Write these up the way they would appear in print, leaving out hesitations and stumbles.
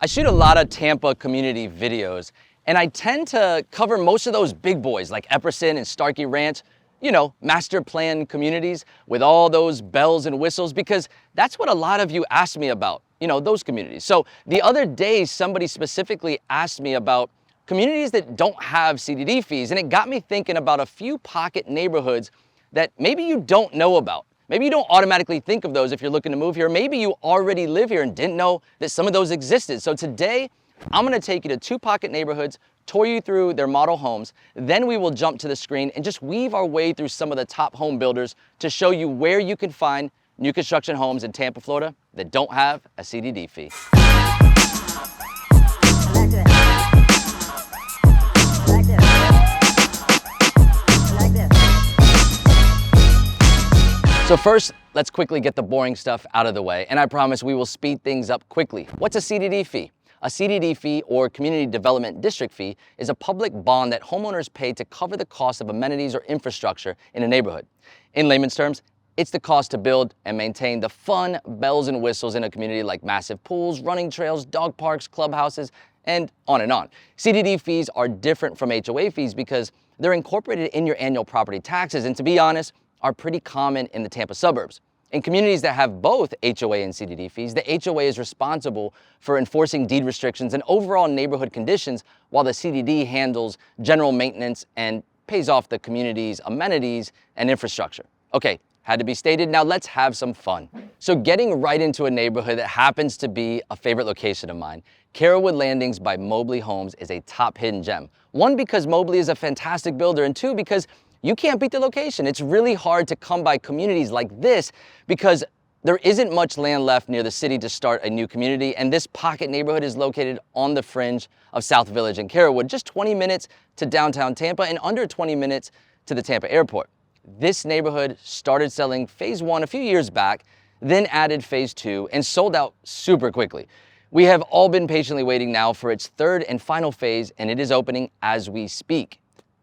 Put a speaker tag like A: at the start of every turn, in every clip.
A: I shoot a lot of Tampa community videos, and I tend to cover most of those big boys like Epperson and Starkey Ranch, you know, master plan communities with all those bells and whistles, because that's what a lot of you asked me about, you know, those communities. So the other day, somebody specifically asked me about communities that don't have CDD fees, and it got me thinking about a few pocket neighborhoods that maybe you don't know about. Maybe you don't automatically think of those if you're looking to move here. Maybe you already live here and didn't know that some of those existed. So today, I'm gonna take you to two pocket neighborhoods, tour you through their model homes, then we will jump to the screen and just weave our way through some of the top home builders to show you where you can find new construction homes in Tampa, Florida that don't have a CDD fee. So first, let's quickly get the boring stuff out of the way, and I promise we will speed things up quickly. What's a CDD fee? A CDD fee, or Community Development District fee, is a public bond that homeowners pay to cover the cost of amenities or infrastructure in a neighborhood. In layman's terms, it's the cost to build and maintain the fun bells and whistles in a community like massive pools, running trails, dog parks, clubhouses, and on and on. CDD fees are different from HOA fees because they're incorporated in your annual property taxes, and to be honest, are pretty common in the Tampa suburbs. In communities that have both HOA and CDD fees, the HOA is responsible for enforcing deed restrictions and overall neighborhood conditions, while the CDD handles general maintenance and pays off the community's amenities and infrastructure. Okay, had to be stated. Now let's have some fun. So getting right into a neighborhood that happens to be a favorite location of mine, Carrollwood Landings by Mobley Homes is a top hidden gem. One, because Mobley is a fantastic builder, and two, because you can't beat the location. It's really hard to come by communities like this because there isn't much land left near the city to start a new community, and this pocket neighborhood is located on the fringe of South Village and Carrollwood, just 20 minutes to downtown Tampa and under 20 minutes to the Tampa airport. This neighborhood started selling phase 1 a few years back, then added phase 2 and sold out super quickly. We have all been patiently waiting now for its third and final phase, and it is opening as we speak.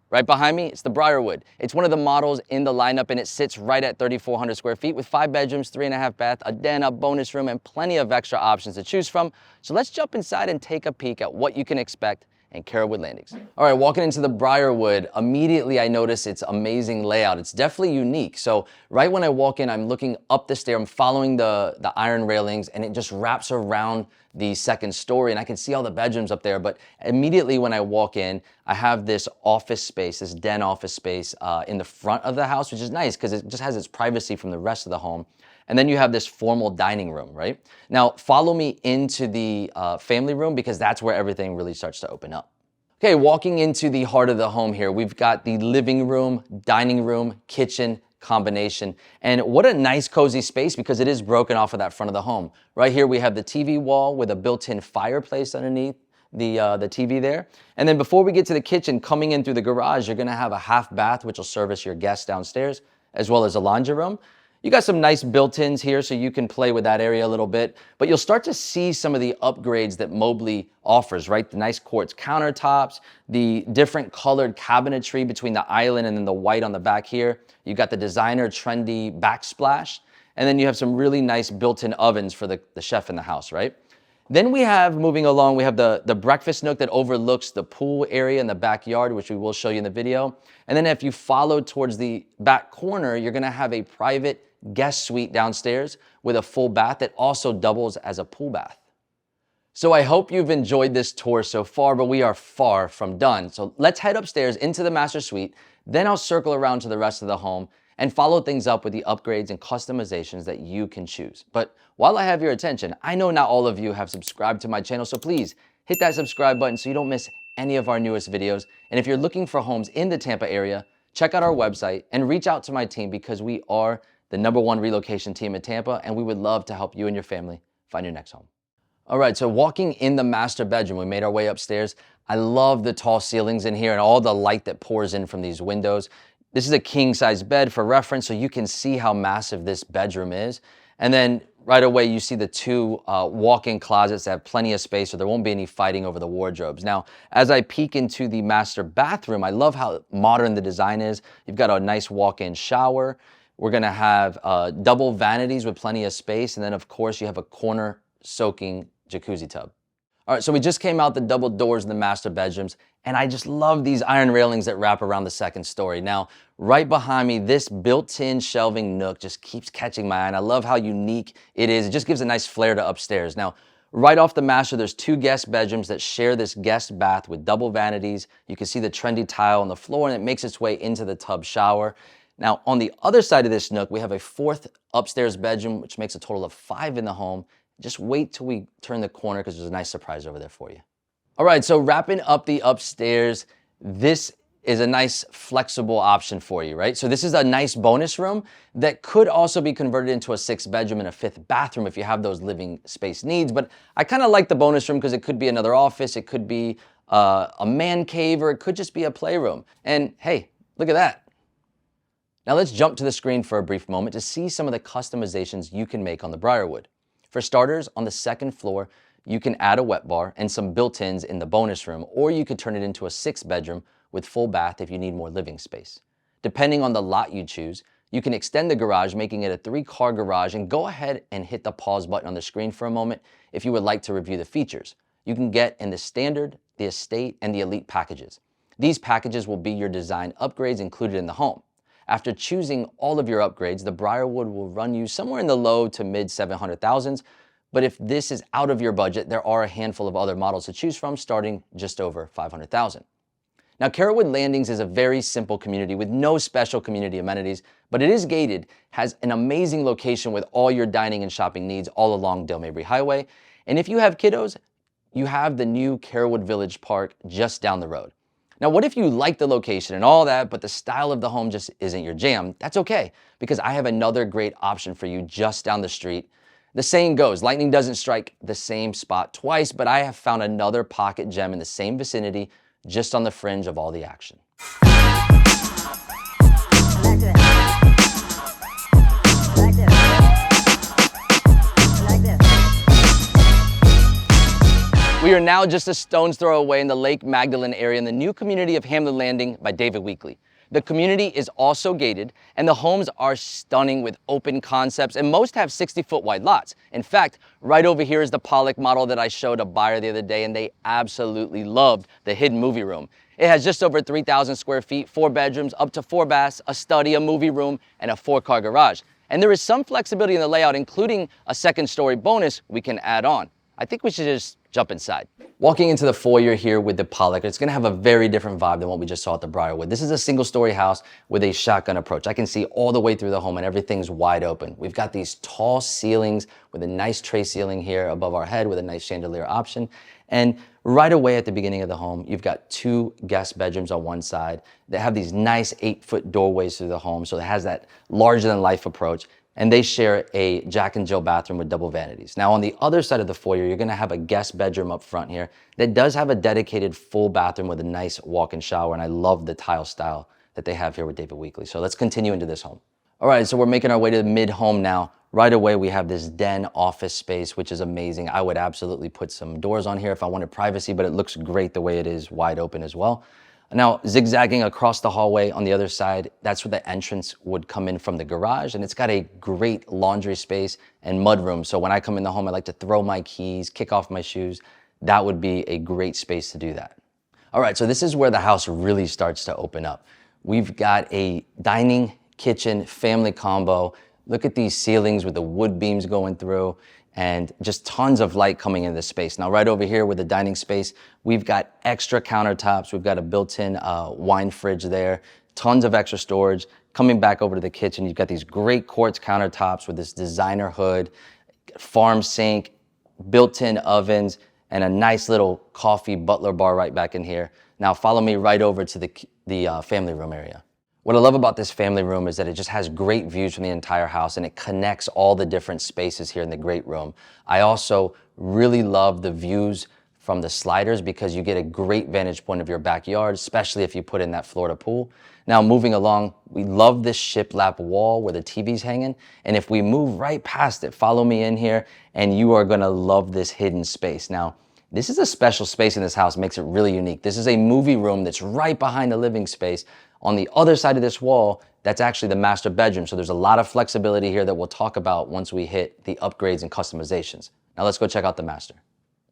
A: Right behind me, it's the Briarwood. It's one of the models in the lineup, and it sits right at 3,400 square feet with 5 bedrooms, 3.5 bath, a den, a bonus room, and plenty of extra options to choose from. So let's jump inside and take a peek at what you can expect in Carrollwood Landings. All right, walking into the Briarwood, immediately I notice its amazing layout. It's definitely unique. So right when I walk in, I'm looking up the stair, I'm following the iron railings, and it just wraps around the second story, and I can see all the bedrooms up there. But immediately when I walk in, I have this office space, this den office space in the front of the house, which is nice because it just has its privacy from the rest of the home. And then you have this formal dining room, right? Now, follow me into the family room because that's where everything really starts to open up. Okay, walking into the heart of the home here, we've got the living room, dining room, kitchen combination. And what a nice cozy space because it is broken off of that front of the home. Right here we have the TV wall with a built-in fireplace underneath the TV there. And then before we get to the kitchen, coming in through the garage, you're gonna have a half bath which will service your guests downstairs, as well as a laundry room. You got some nice built-ins here so you can play with that area a little bit, but you'll start to see some of the upgrades that Mobley offers, right? The nice quartz countertops, the different colored cabinetry between the island and then the white on the back here. You got the designer trendy backsplash, and then you have some really nice built-in ovens for the chef in the house, right? Then we have, moving along, we have the breakfast nook that overlooks the pool area in the backyard, which we will show you in the video. And then if you follow towards the back corner, you're gonna have a private guest suite downstairs with a full bath that also doubles as a pool bath. So I hope you've enjoyed this tour so far, but we are far from done. So let's head upstairs into the master suite, then I'll circle around to the rest of the home and follow things up with the upgrades and customizations that you can choose. But while I have your attention, I know not all of you have subscribed to my channel, so please hit that subscribe button so you don't miss any of our newest videos. And if you're looking for homes in the Tampa area, check out our website and reach out to my team because we are the #1 relocation team in Tampa, and we would love to help you and your family find your next home. All right, so walking in the master bedroom, we made our way upstairs. I love the tall ceilings in here and all the light that pours in from these windows. This is a king size bed for reference, so you can see how massive this bedroom is. And then right away, you see the two walk-in closets that have plenty of space, so there won't be any fighting over the wardrobes. Now, as I peek into the master bathroom, I love how modern the design is. You've got a nice walk-in shower. We're gonna have double vanities with plenty of space. And then of course you have a corner soaking jacuzzi tub. All right, so we just came out the double doors in the master bedrooms, and I just love these iron railings that wrap around the second story. Now, right behind me, this built-in shelving nook just keeps catching my eye, and I love how unique it is. It just gives a nice flair to upstairs. Now, right off the master, there's 2 guest bedrooms that share this guest bath with double vanities. You can see the trendy tile on the floor, and it makes its way into the tub shower. Now, on the other side of this nook, we have a 4th upstairs bedroom, which makes a total of 5 in the home. Just wait till we turn the corner because there's a nice surprise over there for you. All right, so wrapping up the upstairs, this is a nice flexible option for you, right? So this is a nice bonus room that could also be converted into a 6th bedroom and a 5th bathroom if you have those living space needs. But I kind of like the bonus room because it could be another office, it could be a man cave, or it could just be a playroom. And hey, look at that. Now let's jump to the screen for a brief moment to see some of the customizations you can make on the Briarwood. For starters, on the second floor, you can add a wet bar and some built-ins in the bonus room, or you could turn it into a 6th bedroom with full bath if you need more living space. Depending on the lot you choose, you can extend the garage, making it a 3-car garage, and go ahead and hit the pause button on the screen for a moment if you would like to review the features. You can get in the standard, the estate, and the elite packages. These packages will be your design upgrades included in the home. After choosing all of your upgrades, the Briarwood will run you somewhere in the low to mid $700,000. But if this is out of your budget, there are a handful of other models to choose from, starting just over $500,000. Now, Carrollwood Landings is a very simple community with no special community amenities, but it is gated, has an amazing location with all your dining and shopping needs all along Dale Mabry Highway. And if you have kiddos, you have the new Carrollwood Village Park just down the road. Now, what if you like the location and all that, but the style of the home just isn't your jam? That's okay, because I have another great option for you just down the street. The saying goes, lightning doesn't strike the same spot twice, but I have found another pocket gem in the same vicinity, just on the fringe of all the action. We are now just a stone's throw away in the Lake Magdalene area in the new community of Hamlin Landing by David Weekley. The community is also gated, and the homes are stunning with open concepts, and most have 60-foot wide lots. In fact, right over here is the Pollock model that I showed a buyer the other day, and they absolutely loved the hidden movie room. It has just over 3,000 square feet, 4 bedrooms, up to 4 baths, a study, a movie room, and a 4-car garage. And there is some flexibility in the layout, including a 2nd-story bonus we can add on. I think we should just jump inside. Walking into the foyer here with the Pollock, it's gonna have a very different vibe than what we just saw at the Briarwood. This is a 1-story house with a shotgun approach. I can see all the way through the home and everything's wide open. We've got these tall ceilings with a nice tray ceiling here above our head with a nice chandelier option. And right away at the beginning of the home, you've got 2 guest bedrooms on one side that have these nice 8-foot doorways through the home. So it has that larger than life approach. And they share a Jack and Jill bathroom with double vanities. Now on the other side of the foyer, you're gonna have a guest bedroom up front here that does have a dedicated full bathroom with a nice walk-in shower, and I love the tile style that they have here with David Weekley. So let's continue into this home. All right, so we're making our way to the mid-home now. Right away, we have this den office space, which is amazing. I would absolutely put some doors on here if I wanted privacy, but it looks great the way it is wide open as well. Now, zigzagging across the hallway on the other side, that's where the entrance would come in from the garage, and it's got a great laundry space and mudroom. So when I come in the home, I like to throw my keys, kick off my shoes. That would be a great space to do that. All right, so this is where the house really starts to open up. We've got a dining, kitchen, family combo. Look at these ceilings with the wood beams going through, and just tons of light coming into the space. Now, right over here with the dining space, we've got extra countertops. We've got a built-in wine fridge there, tons of extra storage. Coming back over to the kitchen, you've got these great quartz countertops with this designer hood, farm sink, built-in ovens, and a nice little coffee butler bar right back in here. Now, follow me right over to the family room area. What I love about this family room is that it just has great views from the entire house, and it connects all the different spaces here in the great room. I also really love the views from the sliders because you get a great vantage point of your backyard, especially if you put in that Florida pool. Now, moving along, we love this shiplap wall where the TV's hanging. And if we move right past it, follow me in here, and you are gonna love this hidden space. Now, this is a special space in this house, makes it really unique. This is a movie room that's right behind the living space. On the other side of this wall, that's actually the master bedroom. So there's a lot of flexibility here that we'll talk about once we hit the upgrades and customizations. Now let's go check out the master.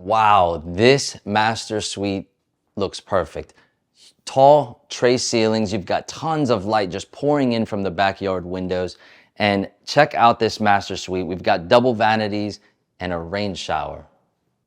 A: Wow, this master suite looks perfect. Tall tray ceilings, you've got tons of light just pouring in from the backyard windows. And check out this master suite. We've got double vanities and a rain shower.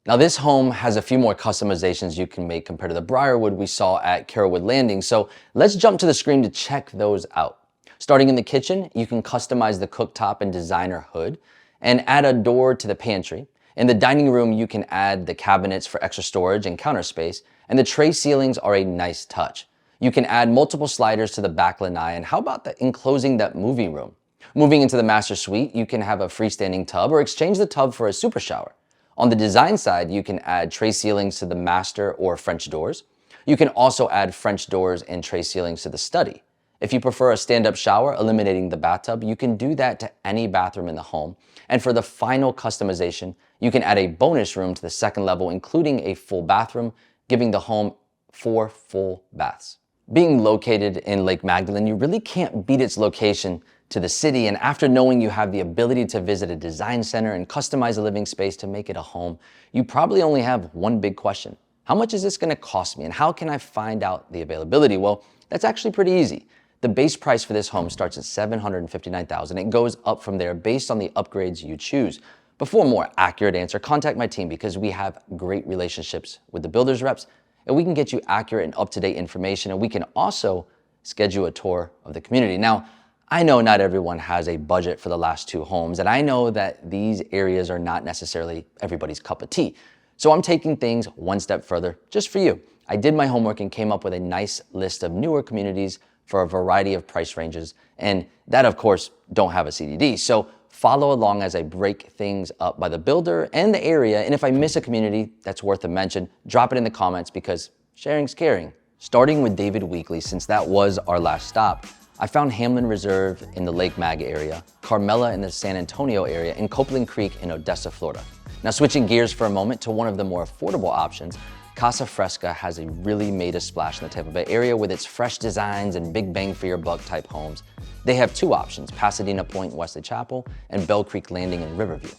A: Now this home has a few more customizations you can make compared to the Briarwood we saw at Carrollwood Landing. So let's jump to the screen to check those out. Starting in the kitchen, you can customize the cooktop and designer hood and add a door to the pantry. In the dining room, you can add the cabinets for extra storage and counter space, and the tray ceilings are a nice touch. You can add multiple sliders to the back lanai, and how about enclosing that movie room? Moving into the master suite, you can have a freestanding tub or exchange the tub for a super shower. On the design side, you can add tray ceilings to the master or French doors. You can also add French doors and tray ceilings to the study. If you prefer a stand-up shower, eliminating the bathtub, you can do that to any bathroom in the home. And for the final customization, you can add a bonus room to the second level, including a full bathroom, giving the home 4 full baths. Being located in Lake Magdalene, you really can't beat its location to the city, and after knowing you have the ability to visit a design center and customize a living space to make it a home, you probably only have one big question. How much is this going to cost me, and how can I find out the availability? Well, that's actually pretty easy. The base price for this home starts at $759,000. It goes up from there based on the upgrades you choose. But for a more accurate answer, contact my team because we have great relationships with the builders reps, and we can get you accurate and up-to-date information, and we can also schedule a tour of the community. Now, I know not everyone has a budget for the last 2 homes, and I know that these areas are not necessarily everybody's cup of tea. So I'm taking things one step further just for you. I did my homework and came up with a nice list of newer communities for a variety of price ranges, and that of course don't have a CDD. So follow along as I break things up by the builder and the area, and if I miss a community that's worth a mention, drop it in the comments because sharing's caring. Starting with David Weekley, since that was our last stop, I found Hamlin Reserve in the Lake Mag area, Carmela in the San Antonio area, and Copeland Creek in Odessa, Florida. Now switching gears for a moment to one of the more affordable options, Casa Fresca has really made a splash in the Tampa Bay area with its fresh designs and big bang for your buck type homes. They have 2 options, Pasadena Point, Wesley Chapel, and Bell Creek Landing in Riverview.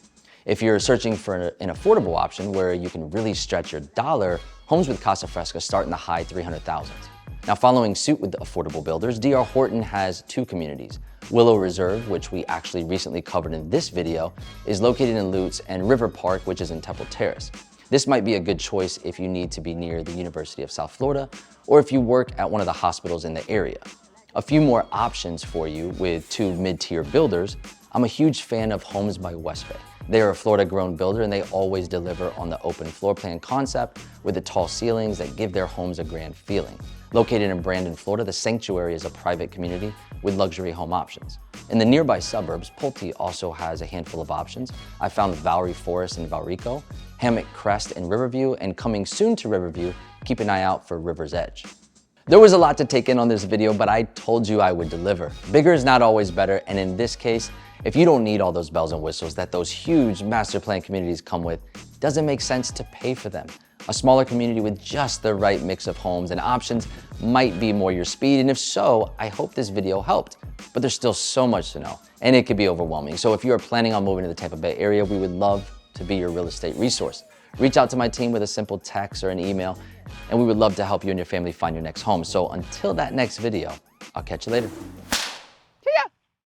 A: If you're searching for an affordable option where you can really stretch your dollar, homes with Casa Fresca start in the high 300,000s. Now following suit with the affordable builders, D.R. Horton has 2 communities. Willow Reserve, which we actually recently covered in this video, is located in Lutz, and River Park, which is in Temple Terrace. This might be a good choice if you need to be near the University of South Florida or if you work at one of the hospitals in the area. A few more options for you with 2 mid-tier builders. I'm a huge fan of Homes by West Bay. They are a Florida-grown builder and they always deliver on the open floor plan concept with the tall ceilings that give their homes a grand feeling. Located in Brandon, Florida, the Sanctuary is a private community with luxury home options. In the nearby suburbs, Pulte also has a handful of options. I found Valerie Forest in Valrico, Hammock Crest in Riverview, and coming soon to Riverview, keep an eye out for River's Edge. There was a lot to take in on this video, but I told you I would deliver. Bigger is not always better, and in this case, if you don't need all those bells and whistles that those huge master plan communities come with, it doesn't make sense to pay for them. A smaller community with just the right mix of homes and options might be more your speed, and if so, I hope this video helped. But there's still so much to know, and it could be overwhelming. So if you are planning on moving to the Tampa Bay area, we would love to be your real estate resource. Reach out to my team with a simple text or an email, and we would love to help you and your family find your next home. So until that next video, I'll catch you later.